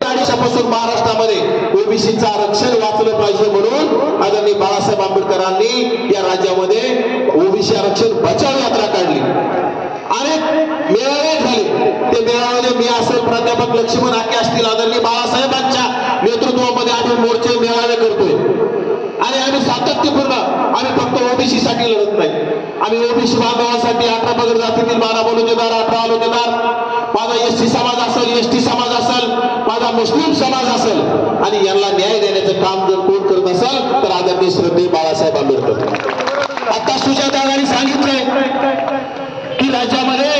वर्षापासून महाराष्ट्रामध्ये ओबीसीचं आरक्षण वाचलं पाहिजे म्हणून आदरणीय बाळासाहेब आंबेडकरांनी या राज्यामध्ये ओबीसी आरक्षण बचाव यात्रा काढली. अनेक मेळावे झाले. ते मेळाव्यामध्ये मी असेल, प्राध्यापक लक्ष्मण हाके असतील, आदरणीय बाळासाहेबांच्या नेतृत्वामध्ये आम्ही मोर्चे मेळावे करतोय. आणि आम्ही सातत्यपूर्ण, आम्ही फक्त ओबीसी साठी लढत नाही, आम्ही ओबीसी बांधवांसाठी 18 पगड जातीतील 12 बलुतेदार, 18 बलुतेदार, माझा एसटी समाज असेल, एसटी समाज असेल, माझा मुस्लिम समाज असेल, आणि यांना न्याय देण्याचं काम जर कोण करत असेल तर आदरणीय श्रद्धेय बाळासाहेब आंबेडकर. आता सुजातांनी सांगितलंय की राज्यामध्ये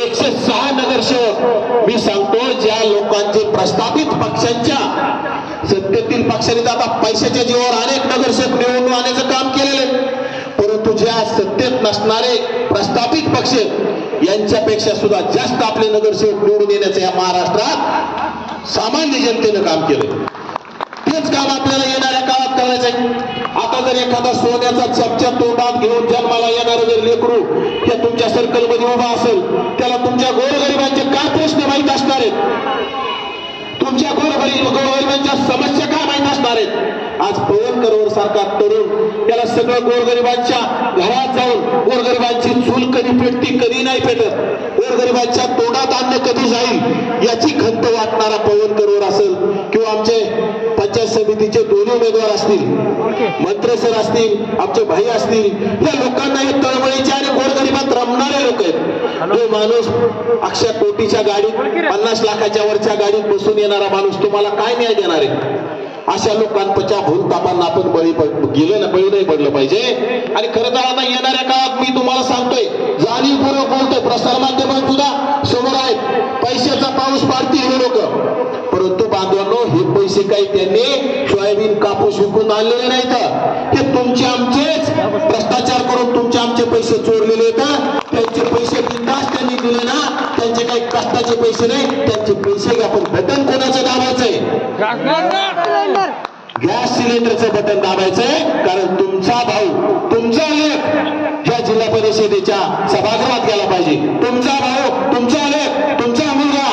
106 नगरसेवक, मी सांगतो ज्या लोकांचे प्रस्थापित पक्षांच्या सत्तेतील पक्षांनी आता पैशाच्या जीवावर अनेक नगरसेवक निवडून आणण्याचं काम केलेलं, परंतु ज्या सत्तेत नसणारे प्रस्थापित पक्ष यांच्यापेक्षा सुद्धा जास्त आपले नगरसेवक निवडून येण्याचं या महाराष्ट्रात सामान्य जनतेनं काम केलं. तेच काम आपल्याला येणाऱ्या काळात करायचं आहे. आता जर एखादा सोन्याचा चमचा तोंडात घेऊन जन्माला येणारं जर लेकरू त्या तुमच्या सर्कलमध्ये उभा असेल, त्याला तुमच्या गोरगरिबांचे काय प्रश्न माहीत असणार आहेत, तुमच्या गोरगरिबांच्या समस्या काय माहीत असणार आहेत. आज पवनकरवर सारखा तरुण त्याला सगळं गोरगरिबांच्या घरात जाऊन गोरगरिबांची चूल कधी पेटती, कधी नाही पेटत, गोरगरिबांच्या तोंडात अन्न कधी जाईल याची खंत वाटणारा पवनकरवर असेल, किंवा आमचे पंचायत समितीचे दोन्ही उमेदवार असतील, मंत्री सर असतील, आमचे भाई असतील, या लोकांना हे तळमळीचे आणि गोरगरिबात रमणारे लोक आहेत. जो माणूस 100 कोटीच्या गाडीत 50 लाखाच्या वरच्या गाडीत बसून येणारा माणूस तुम्हाला काय न्याय देणार आहे. अशा लोकांच्या भूलतापांना आपण बळी नाही पडलं पाहिजे. आणि खरं तर आता येणाऱ्या काळात मी तुम्हाला सांगतोय, जाणीवपूर्वक बोलतोय, प्रसार माध्यमात सुद्धा समोर आहेत, पैशाचा पाऊस पाडतील हे लोक, परंतु बांधवांनो हे पैसे काही त्यांनी सोयाबीन कापूस विकून आणलेले नाहीत, हे तुमचे आमचेच भ्रष्टाचार करून तुमचे आमचे पैसे चोरलेले आहेत. त्यांचे पैसे बिनधास्त त्यांनी दिले ना, त्यांचे काही कष्टाचे पैसे नाही, त्यांचे पैसे आपण बटन कोणाचं दाबायचंय, गॅस सिलेंडरचं बटन दाबायचंय, कारण तुमचा भाऊ, तुमचा लेख या जिल्हा परिषदेच्या सभागृहात गेला पाहिजे, तुमचा भाऊ, तुमचा लेख, तुमचा मुलगा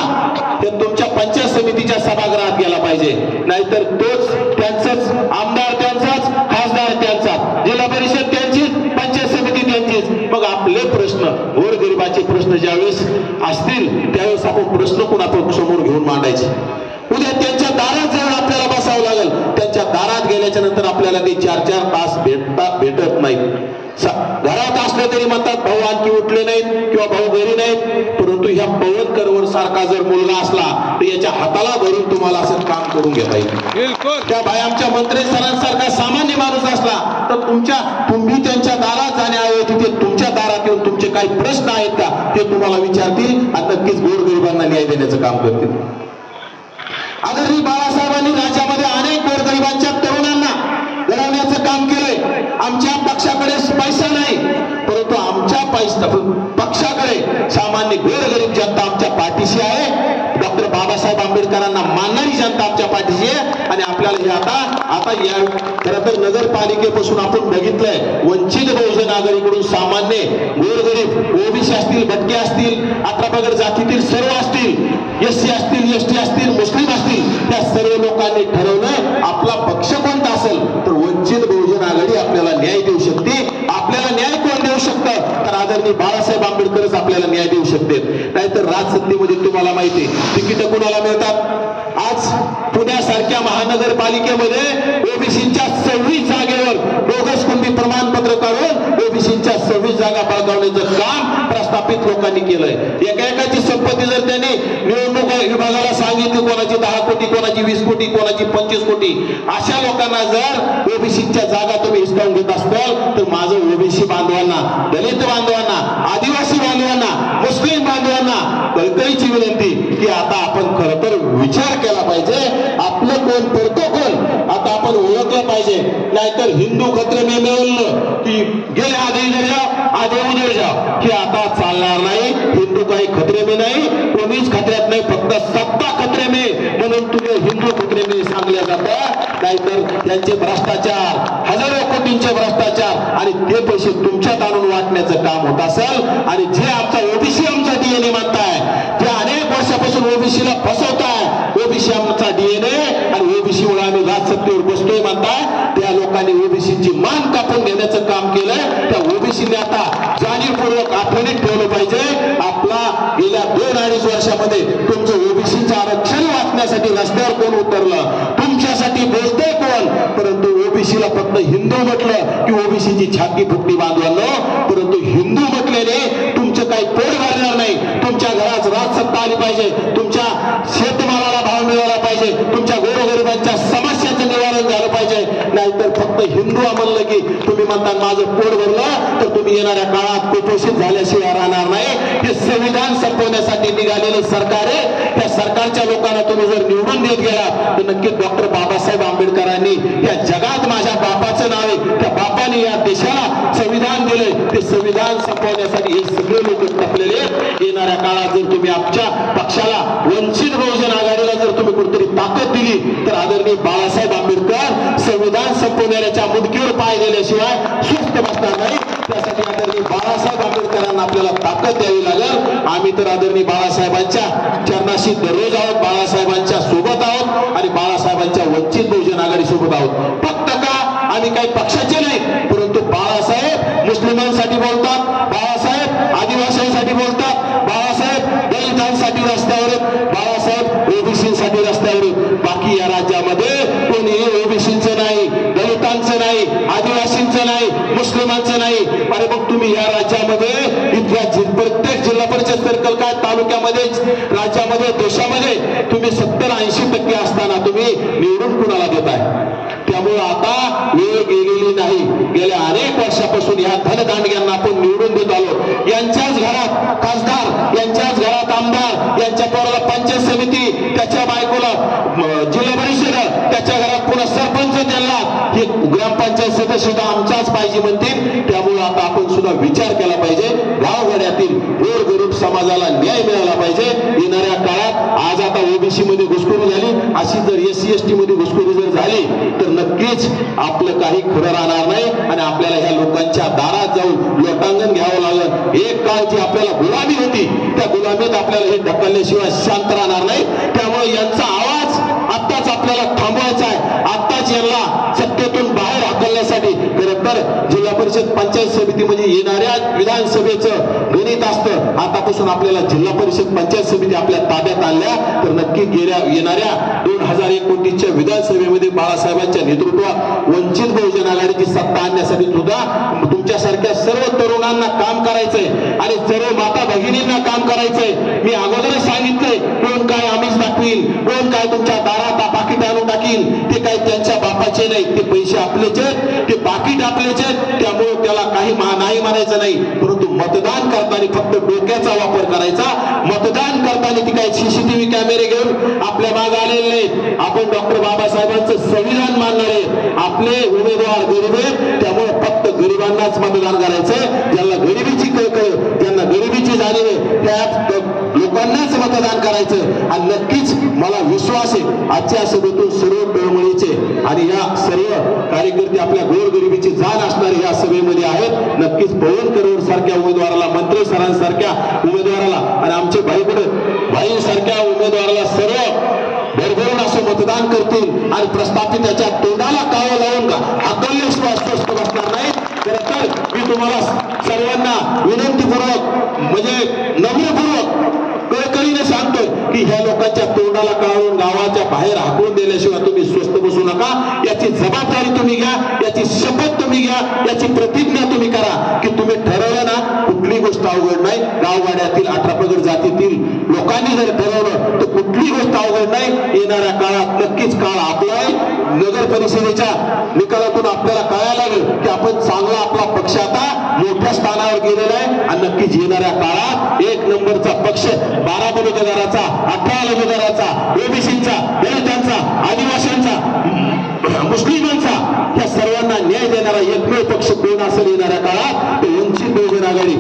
हे तुमच्या पंचायत समितीच्या सभागृहात गेला पाहिजे. नाहीतर तोच त्यांचाच आमदार, त्यांचाच खासदार, त्यांचा जिल्हा परिषद त्यांचीच, पंचायत समिती त्यांचीच. मग आपले प्रश्न, गोरगरिबाचे प्रश्न ज्यावेळेस असतील त्यावेळेस आपण प्रश्न कोण आपण समोर घेऊन मांडायचे. उद्या त्यांच्या दारात जाऊन आपल्याला बसावं लागेल. त्यांच्या दारात गेल्याच्या नंतर आपल्याला ते 4-4 तास भेटत नाहीत. घरात असले तरी म्हणतात भाऊ आणखी उठले नाहीत किंवा भाऊ घरी नाहीत, परंतु ह्या पवनकरवर सारखा जर मुलगा असला तर याच्या हाताला धरून तुम्हाला असं काम करून घेता येईल. त्या भाई आमच्या मंत्री सरांसारखा सामान्य माणूस असला तर तुम्ही त्यांच्या दारात जाण्याऐवजी ते तुमच्या दारात येऊन तुमचे काही प्रश्न आहेत का ते तुम्हाला विचारतील आणि नक्कीच गोरगरिबांना न्याय देण्याचं काम करतील. आदरणीय बाळासाहेबांनी राज्यामध्ये अनेक गोरगरिबांच्या तरुणांना घडवण्याचं काम केलंय. आमच्या पक्षाकडे पैसा नाही, परंतु आमच्या पक्षाकडे सामान्य गोरगरीब जनता आमच्या पाठीशी आहे. डॉक्टर बाबासाहेब आंबेडकरांना मानणारी जनता आमच्या पाठीशी आहे. आणि आपल्याला हे आता या खरं तर नगरपालिकेपासून आपण बघितलंय, वंचित बहुजन आघाडीकडून सामान्य गोरगरीब ओबीसी असतील, भटके असतील, 18 पगड जातीतील सर्व असतील, एससी असतील, एसटी असतील, मुस्लिम असतील, त्या सर्व लोकांनी ठरवलं आपला पक्ष कोणता असेल तर वंचित बहुजन आघाडी आपल्याला न्याय देऊ शकते. आपल्याला न्याय कोण देऊ शकतं तर आदरणीय बाळासाहेब आंबेडकरच आपल्याला न्याय देऊ शकते. नाहीतर राजसत्तेमध्ये तुम्हाला माहिती आहे तिकीट कोणाला मिळतात. आज पुण्यासारख्या महानगरपालिकेमध्ये ओबीसीच्या 26 जागेवर बोगस कुणबी प्रमाणपत्र काढून ओबीसीच्या 26 जागा बळकावण्याचं काम प्रस्थापित लोकांनी केलंय. एकाची संपत्ती जर त्यांनी निवडणूक विभागाला सांगितली, कोणाची 10 कोटी, कोणाची 20 कोटी, कोणाची 25 कोटी, अशा लोकांना जर ओबीसीच्या जागा तुम्ही हिसकावून घेत असाल तर माझं ओबीसी बांधवांना, दलित बांधवांना, आदिवासी बांधवांना, मुस्लिम बांधवांना कळकळीची विनंती की आता आपण खरं तर विचार केला पाहिजे, आपलं कोण पडतो कोण आता आपण ओळखलं पाहिजे. नाहीतर हिंदू खतरे में मिळवलं की गेले आधी इधर जाओ आधी उधर जाओ, हे आता चालणार नाही. हिंदू काही खतरे में नाही, कोणीच खतऱ्यात नाही, फक्त सत्ता खतरे में, म्हणून तुम्ही हिंदू खतरे में सांगल्या जातं. नाहीतर त्यांचे भ्रष्टाचार, हजारो कोटींचे भ्रष्टाचार आणि ते पैसे तुमच्यात आणून वाटण्याचं काम होत असेल. आणि जे आमचा ओबीसी आमचा डीएनए मानताय, जे अनेक वर्षापासून ओबीसीला फसवताय, ओबीसी काय त्या लोकांनी ओबीसीची मान कापून घेण्याचं काम केलंय. त्या ओबीसीने आता जाणीवपूर्वक आठवणीत ठेवलं पाहिजे, आपला गेल्या 2-2.5 वर्षामध्ये तुमचं ओबीसीचं आरक्षण वाचण्यासाठी रस्त्यावर कोण उतरलं, तुमच्यासाठी बोलतोय कोण. परंतु ओबीसीला फक्त हिंदू म्हटलं की ओबीसीची छाती फुटली बांधवांनो. परंतु हिंदू म्हटलेले तुमचं काही पोट भरणार नाही. तुमच्या घरात राजसत्ता आली पाहिजे, तुमच्या शेतमालाला भाव मिळाला पाहिजे, तुमच्या गोरगरिबांच्या समस्याचं निवारण झालं पाहिजे. नाहीतर फक्त हिंदू म्हणलं की तुम्ही म्हणता माझं पोट भरलं तर तुम्ही येणाऱ्या काळात कुपोषित झाल्याशिवाय राहणार नाही. हे संविधान संपवण्यासाठी निघालेलं सरकार आहे. त्या सरकारच्या लोकांना तुम्ही जर निवडून देत गेला तर नक्कीच डॉक्टर बाबासाहेब आंबेडकरांनी या जगात माझ्या बापाचं नाव आहे, त्या बापाने या देशाला संविधान दिलंय, ते संविधान संपवण्यासाठी हे सगळे लोक टपलेले. येणाऱ्या काळात जर तुम्ही आमच्या पक्षाला वंचित बहुजन आघाडीला जर तुम्ही कुठेतरी ताकद दिली तर आदरणीय बाळासाहेब आंबेडकर संविधान संपवण्याच्या मुडकीवर पाय दिल्याशिवाय सुस्त बसणार नाही. त्यासाठी आदरणीय बाळासाहेब आंबेडकरांना आपल्याला ताकद द्यावी लागेल. आम्ही तर आदरणीय बाळासाहेबांच्या चरणाशी दररोज आहोत, बाळासाहेबांच्या सोबत आहोत आणि बाळासाहेबांच्या वंचित बहुजन आघाडी सोबत आहोत. फक्त का आम्ही काही पक्षाचे नाही, परंतु बाळासाहेब मुस्लिमांसाठी बोलतात, बाळासाहेब आदिवासींसाठी बोलतात, बाळासाहेब दलितांसाठी रस्त्यावर, बाळासाहेब ओबीसीसाठी रस्त्यावर. बाकी या राज्यामध्ये कोणीही ओबीसींचं नाही, दलितांचं नाही, आदिवासींचं नाही, मुस्लिमांचं नाही. अरे मग तुम्ही या राज्यामध्ये इथल्या प्रत्येक जिल्हा परिषद सर्कल काय तालुक्यामध्ये, राज्यामध्ये, देशामध्ये तुम्ही 70-80% असताना तुम्ही निवडून कुणाला देताय? त्यामुळे आता वेळ गेलेली नाही. गेल्या अनेक वर्षापासून या धनदांडग्यांना आपण निवडून देत आलो. यांच्याच घरात खासदार, यांच्याच घरात आमदार, यांच्या पोराला पंचायत समिती, त्याच्या बायकोला जिल्हा परिषद, त्याच्या घरात पुन्हा सरपंच, त्यांना हे ग्रामपंचायत सदस्य सुद्धा आमचाच पाहिजे म्हणतील. त्यामुळे आता आपण सुद्धा विचार केला पाहिजे. गावगाड्यातील गोरगरीब समाजाला न्याय मिळाला पाहिजे. येणाऱ्या काळात आज आता ओबीसी मध्ये घुसखोरी झाली, अशी जर SC ST मध्ये घुसखोरी जर झाली तर नक्कीच आपलं काही खरं राहणार नाही आणि आपल्याला ह्या लोकांच्या दारात जाऊन लोटांगण घ्यावं लागेल. एक काळ जी आपल्याला गुलामी होती त्या गुलामीत आपल्याला हे ढकलल्याशिवाय शांत राहणार नाही. त्यामुळे यांचा आवाज आत्ताच आपल्याला थांबवायचा आहे. आत्ताच यांना सत्तेतून बाहेर हाकलण्यासाठी खरं तर जिल्हा परिषद पंचायत समिती म्हणजे येणाऱ्या विधानसभेचं गणित असतं. आतापासून आपल्याला जिल्हा परिषद पंचायत समिती आपल्या ताब्यात आणल्या तर नक्की येणाऱ्या 2029च्या विधानसभेमध्ये बाळासाहेबांच्या नेतृत्वात वंचित बहुजन आघाडीची सत्ता आणण्यासाठी सुद्धा तुमच्यासारख्या सर्व तरुणांना काम करायचंय आणि सर्व माता भगिनींना काम करायचंय. मी अगोदरच सांगितलंय, कोण काय आमिष दाखवीन, कोण काय तुमच्या दारात पाकिट आणून टाकीन, ते काय त्यांच्या बापाचे नाही, ते पैसे आपलेच आहेत, ते पाकिट आपलेच आहेत. त्यामुळे त्याला काही नाही म्हणायचं नाही. परंतु मतदान करताना फक्त डोक्याचा वापर करायचा. मतदान करताना ती काय CCTV कॅमेरे घेऊन आपल्या मागे आलेले नाहीत. आपण डॉक्टर बाबासाहेबांचं संविधान मानणारे, आपले उमेदवार गरीब आहेत, त्यामुळे फक्त गरिबांनाच मतदान करायचंय. ज्यांना गरिबीची कळकळ, ज्यांना गरिबीची जाणीव आहे त्या लोकांनाच मतदान करायचं. आणि नक्कीच मला विश्वास आहे आजच्या सभेतून सर्व तळमळीचे आणि या सर्व कार्यकर्ते आपल्या गोरगरिबीची जाण असणारे या सभेमध्ये आहेत. नक्कीच पवनकरवर सारख्या उमेदवाराला, मंत्री सरांसारख्या उमेदवाराला आणि आमचे भाई सारख्या उमेदवाराला सर्व भरभरून असं मतदान करतील आणि प्रस्थापित त्याच्या तोंडाला कावं लावून हाकलल्याशिवाय स्पष्ट बसणार नाही. खरं तर मी तुम्हाला सर्वांना विनंतीपूर्वक म्हणजे नम्रपूर्वक कळकळीने सांगतोय की ह्या लोकांच्या तोंडाला काढून गावाच्या बाहेर हाकलून दिल्याशिवाय तुम्ही स्वस्थ बसू नका. याची जबाबदारी तुम्ही घ्या, याची शपथ तुम्ही घ्या, याची प्रतिज्ञा तुम्ही करा की तुम्ही ठरवलं ना कुठली गोष्ट अवघड नाही. गावगाड्यातील 18 पगड जातीतील लोकांनी जर ठरवलं तर कुठली गोष्ट अवघड नाही. येणाऱ्या काळात नक्कीच काळ आपला आहे. नगर परिषदेच्या निकालातून आपल्याला कळायला लागेल की आपण चांगला आपला पक्ष आता मोठ्या स्थानावर गेलेला आहे आणि नक्कीच येणाऱ्या काळात 1 नंबरचा पक्ष 12 बलुतेदाराचा, 18 बलुतेदाराचा, ओबीसीचा, दलितांचा, आदिवासींचा, मुस्लिमांचा या सर्वांना न्याय देणारा एकमेव पक्ष कोण असेल येणाऱ्या काळात ते वंचित बहुजन आघाडी.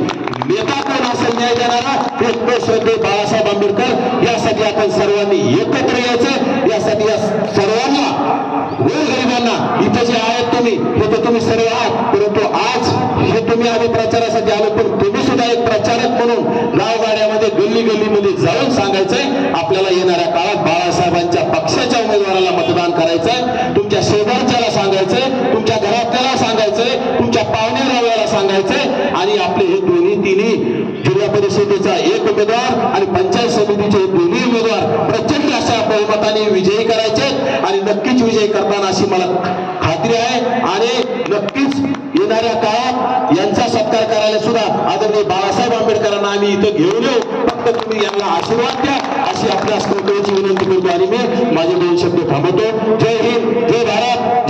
नेता कोण असेल न्याय देणारा एकमेव श्रद्धेय बाळासाहेब आंबेडकर. यासाठी आपण सर्वांनी एकत्र यायचं. यासाठी या सर्वांना गोरगरिबांना इथे जे आहेत तुम्ही हे तर तुम्ही सर्व आहात, परंतु आज हे तुम्ही आम्ही प्रचारासाठी आलो पण तुम्ही सुद्धा एक प्रचारक म्हणून गावगाड्यामध्ये गल्ली गल्लीमध्ये जाऊन सांगायचंय आपल्याला येणाऱ्या काळात बाळासाहेबांच्या पक्षाच्या उमेदवाराला मतदान करायचंय. तुमच्या शेजारच्याला सांगायचं उमेदवार आणि पंचायत समितीचे दोन्ही उमेदवार प्रचंड अशा बहुमताने विजयी करायचे आणि नक्कीच विजयी करताना अशी मला खात्री आहे. आणि नक्कीच येणाऱ्या काळात यांचा सत्कार करायला सुद्धा आदरणीय बाळासाहेब आंबेडकरांना आम्ही इथं घेऊन येऊ. फक्त तुम्ही यांना आशीर्वाद द्या अशी आपल्या कळकळीची विनंती करतो आणि मी माझे 2 शब्द थांबवतो. जय हिंद, जय भारत.